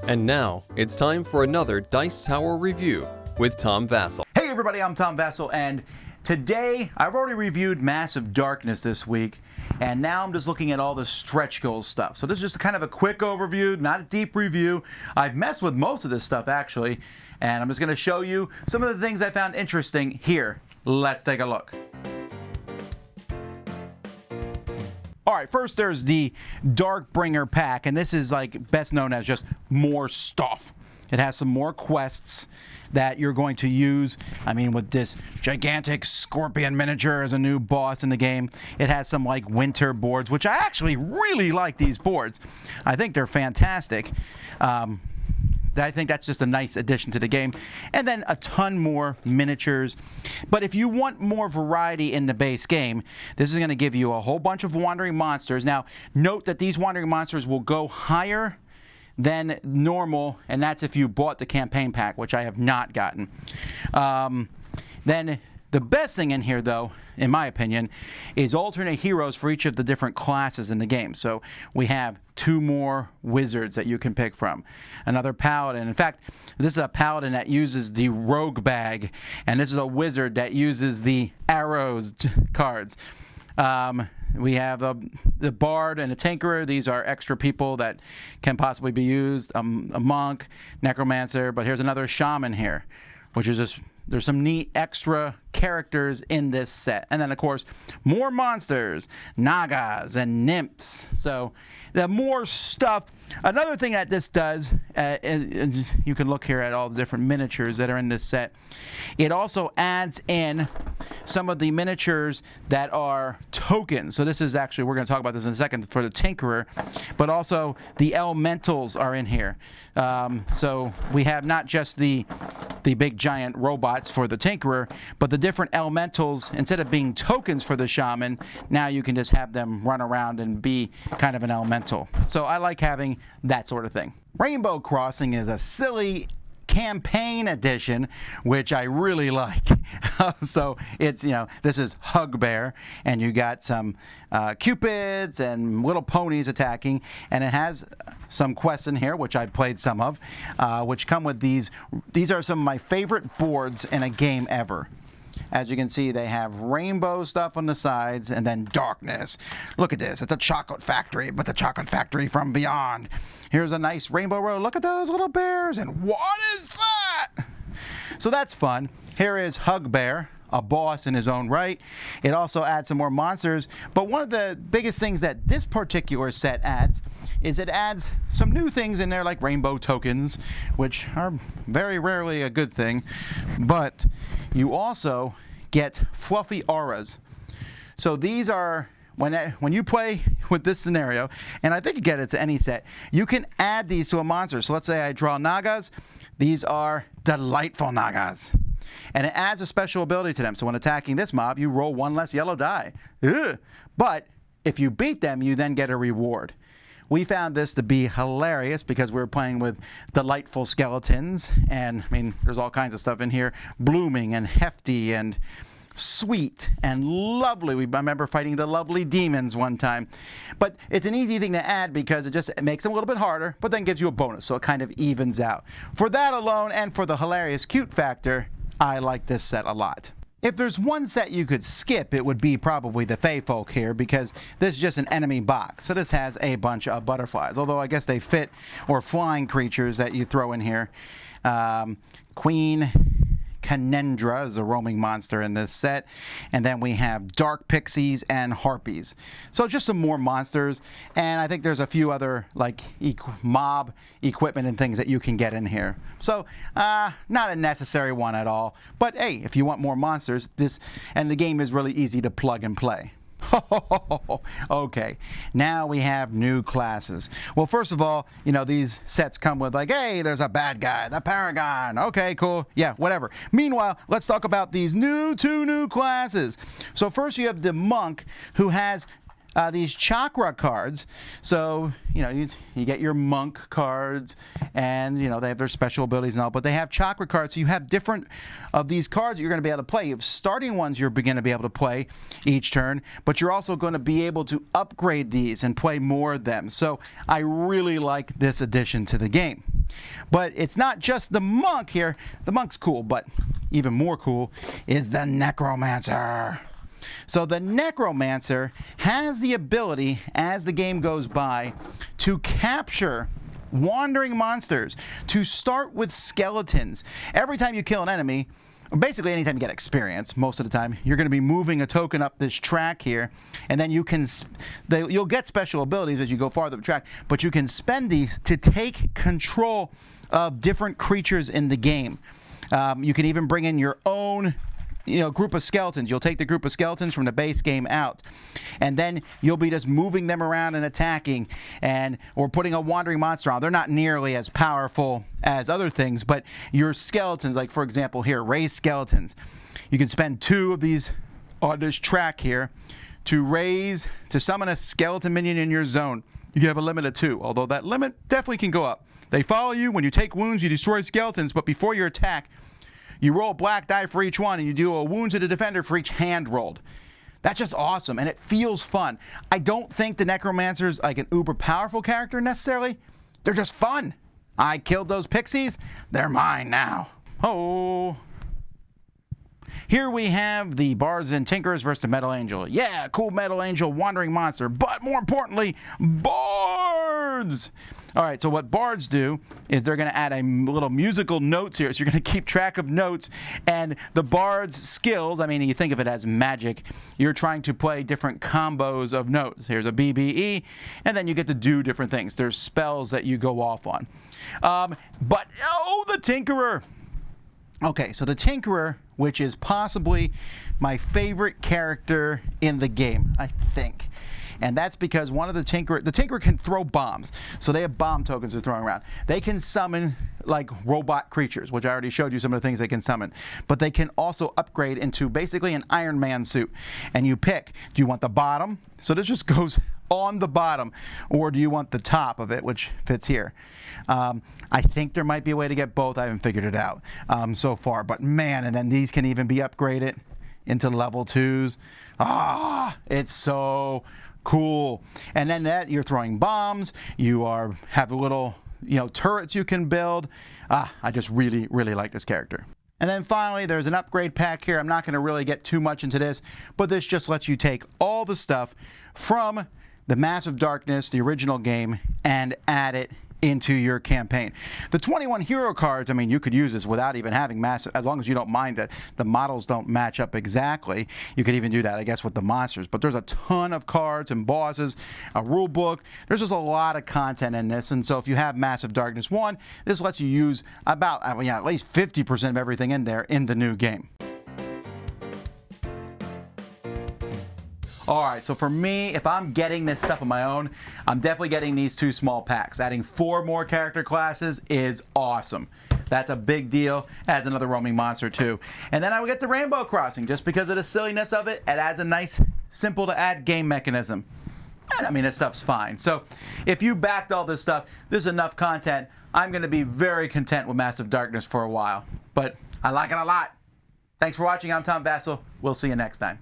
And now, it's time for another Dice Tower review with Tom Vasel. Hey everybody, I'm Tom Vasel, and today I've already reviewed Massive Darkness this week, and now I'm just looking at all the stretch goals stuff. So this is just kind of a quick overview, not a deep review. I've messed with most of this stuff actually, and I'm just going to show you some of the things I found interesting here. Let's take a look. Alright, first there's the Darkbringer pack, and this is like best known as just more stuff. It has some more quests that you're going to use. I mean, with this gigantic scorpion miniature as a new boss in the game. It has some like winter boards, which I actually really like these boards. I think they're fantastic. I think that's just a nice addition to the game. And then a ton more miniatures. But if you want more variety in the base game, this is going to give you a whole bunch of wandering monsters. Now, note that these wandering monsters will go higher than normal, and that's if you bought the campaign pack, which I have not gotten. Then the best thing in here, though, in my opinion, is alternate heroes for each of the different classes in the game. So we have 2 more wizards that you can pick from. Another paladin. In fact, this is a paladin that uses the rogue bag, and this is a wizard that uses the arrows cards. We have the bard and a tinkerer. These are extra people that can possibly be used. A monk, necromancer, but here's another shaman here, which is just, there's some neat extra characters in this set. And then, of course, more monsters, nagas, and nymphs. So, the more stuff. Another thing that this does, is you can look here at all the different miniatures that are in this set. It also adds in some of the miniatures that are tokens. So this is actually, we're going to talk about this in a second for the Tinkerer, but also the elementals are in here. So we have not just the big giant robots for the Tinkerer, but the different elementals. Instead of being tokens for the shaman, now you can just have them run around and be kind of an elemental. So I like having that sort of thing. Rainbow Crossing is a silly campaign edition, which I really like. So it's, this is Hugbear, and you got some cupids and little ponies attacking, and it has some quests in here, which I played some of, which come with these. These are some of my favorite boards in a game ever. As you can see, they have rainbow stuff on the sides and then darkness. Look at this. It's a chocolate factory, but the chocolate factory from beyond. Here's a nice rainbow road. Look at those little bears. And what is that? So that's fun. Here is Hugbear, a boss in his own right. It also adds some more monsters. But one of the biggest things that this particular set adds is it adds some new things in there, like rainbow tokens, which are very rarely a good thing. But you also get fluffy auras. So these are, when you play with this scenario, and I think you get it to any set, you can add these to a monster. So let's say I draw Nagas. These are delightful Nagas. And it adds a special ability to them. So when attacking this mob, you roll 1 less yellow die. Ugh. But if you beat them, you then get a reward. We found this to be hilarious because we were playing with delightful skeletons, and I mean, there's all kinds of stuff in here, blooming and hefty and sweet and lovely. I remember fighting the lovely demons one time. But it's an easy thing to add because it just makes them a little bit harder, but then gives you a bonus, so it kind of evens out. For that alone, and for the hilarious cute factor, I like this set a lot. If there's one set you could skip, it would be probably the Fey Folk here, because this is just an enemy box. So this has a bunch of butterflies, although I guess they fit, or flying creatures that you throw in here. Queen Canendra is a roaming monster in this set. And then we have dark pixies and harpies. So just some more monsters. And I think there's a few other like mob equipment and things that you can get in here. So not a necessary one at all. But hey, if you want more monsters, and the game is really easy to plug and play. Okay, now we have new classes. Well, first of all, these sets come with like, hey, there's a bad guy, the Paragon. Okay, cool. Yeah, whatever. Meanwhile, let's talk about these 2 new classes. So first you have the monk, who has these chakra cards. So, you get your monk cards, and, they have their special abilities and all, but they have chakra cards. So you have different of these cards that you're going to be able to play. You have starting ones you're going to be able to play each turn, but you're also going to be able to upgrade these and play more of them. So I really like this addition to the game. But it's not just the monk here. The monk's cool, but even more cool is the necromancer. So the necromancer has the ability, as the game goes by, to capture wandering monsters, to start with skeletons. Every time you kill an enemy, or basically anytime you get experience, most of the time, you're going to be moving a token up this track here, and then you'll get special abilities as you go farther up the track, but you can spend these to take control of different creatures in the game. You can even bring in your own group of skeletons. You'll take the group of skeletons from the base game out, and then you'll be just moving them around and attacking, or putting a wandering monster on. They're not nearly as powerful as other things, but your skeletons, like for example here, raised skeletons, you can spend 2 of these on this track here to summon a skeleton minion in your zone. You can have a limit of 2, although that limit definitely can go up. They follow you. When you take wounds, you destroy skeletons, but before your attack, you roll a black die for each one, and you do a wound to the defender for each hand rolled. That's just awesome, and it feels fun. I don't think the Necromancer is like an uber powerful character necessarily. They're just fun. I killed those pixies. They're mine now. Oh. Here we have the Bards and Tinkerers versus the Metal Angel. Yeah, cool Metal Angel wandering monster, but more importantly, Bards! Alright, so what Bards do is they're going to add a little musical notes here, so you're going to keep track of notes, and the Bard's skills, I mean, you think of it as magic, you're trying to play different combos of notes. Here's a BBE, and then you get to do different things. There's spells that you go off on. The Tinkerer! Okay, so the Tinkerer, which is possibly my favorite character in the game, I think. And that's because the Tinkerer can throw bombs. So they have bomb tokens they're throwing around. They can summon like robot creatures, which I already showed you some of the things they can summon. But they can also upgrade into basically an Iron Man suit. And you pick, do you want the bottom? So this just goes on the bottom, or do you want the top of it, which fits here? I think there might be a way to get both. I haven't figured it out so far, but man, and then these can even be upgraded into level 2s. It's so cool. And then you're throwing bombs, you have little turrets you can build. I just really like this character. And then finally, there's an upgrade pack here. I'm not going to really get too much into this, but this just lets you take all the stuff from the Massive Darkness, the original game, and add it into your campaign. The 21 hero cards, I mean, you could use this without even having massive, as long as you don't mind that the models don't match up exactly. You could even do that, I guess, with the monsters. But there's a ton of cards and bosses, a rule book. There's just a lot of content in this. And so if you have Massive Darkness 1, this lets you use about, at least 50% of everything in there in the new game. Alright, so for me, if I'm getting this stuff on my own, I'm definitely getting these 2 small packs. Adding 4 more character classes is awesome. That's a big deal. Adds another roaming monster too. And then I would get the Rainbow Crossing. Just because of the silliness of it, it adds a nice, simple to add game mechanism. And I mean, this stuff's fine. So if you backed all this stuff, this is enough content. I'm going to be very content with Massive Darkness for a while. But I like it a lot. Thanks for watching. I'm Tom Vasel. We'll see you next time.